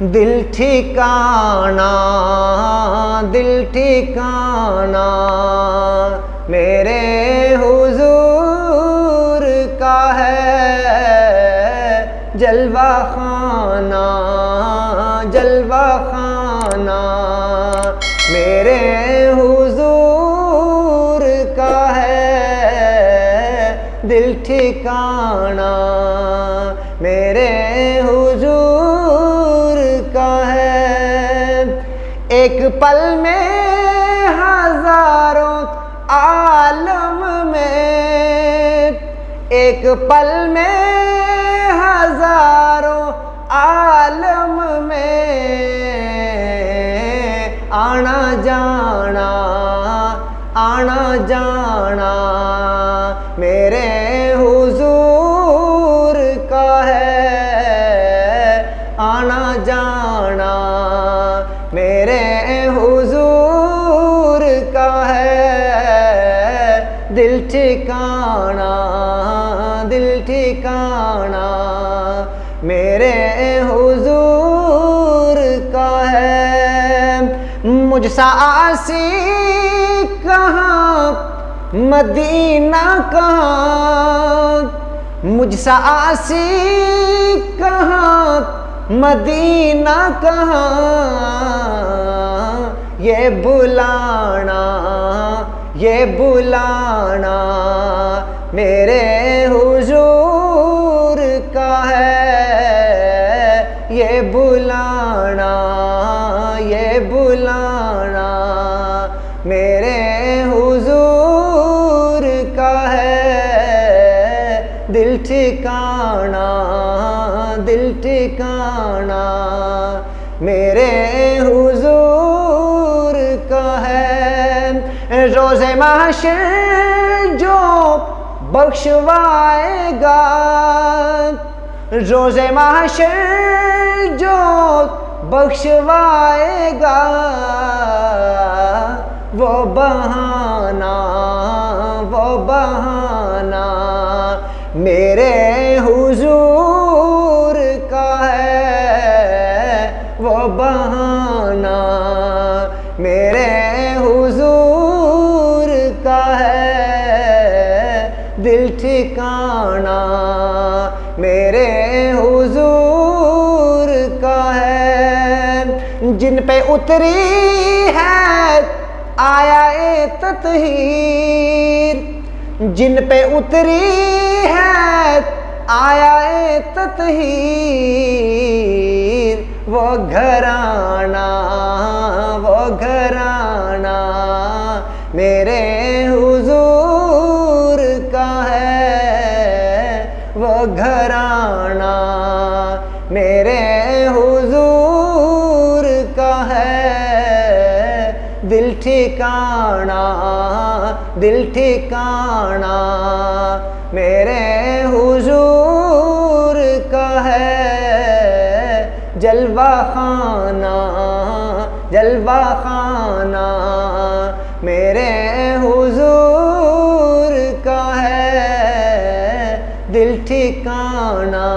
दिल ठिकाना, दिल ठिकाना मेरे हुजूर का है। जलवा खाना, जलवा खाना मेरे हुजूर का है। दिल ठिकाना मेरे हुजूर का है। एक पल में हजारों आलम में, एक पल में हजारों आलम में आना जाना, आना जाना मेरे हुजूर का है। आना जाना मेरे हुजूर का है। दिल ठिकाना, दिल ठिकाना मेरे हुजूर का है। मुझसा आसी कहाँ, मदीना कहाँ, मुझसा आसी कहाँ, मदीना कहाँ। ये बुलाना, ये बुलाना मेरे हुजूर का है। ये बुलाना, ये बुलाना मेरे हुजूर का है। दिल ठिकाना, दिल ठिकाना मेरे हुजूर का है। रोज़े महशर जो बख्शवाएगा, रोज़े महशर जो बख्शवाएगा, वो बहाना, वो बहाना मेरे हुजूर का है। वो बहाना मेरे हुजूर का है। दिल ठिकाना मेरे हुजूर का है। जिन पे उतरी है आया तत्हीर, जिन पे उतरी है आया तत्हीर, वो घराना, वो घराना मेरे हुजूर का है। वो घराना मेरे हुजूर का है। दिल ठिकाना, दिल ठिकाना मेरे हुजूर का है। जलवा खाना, जलवा खाना मेरे हुजूर का है। दिल ठिकाना।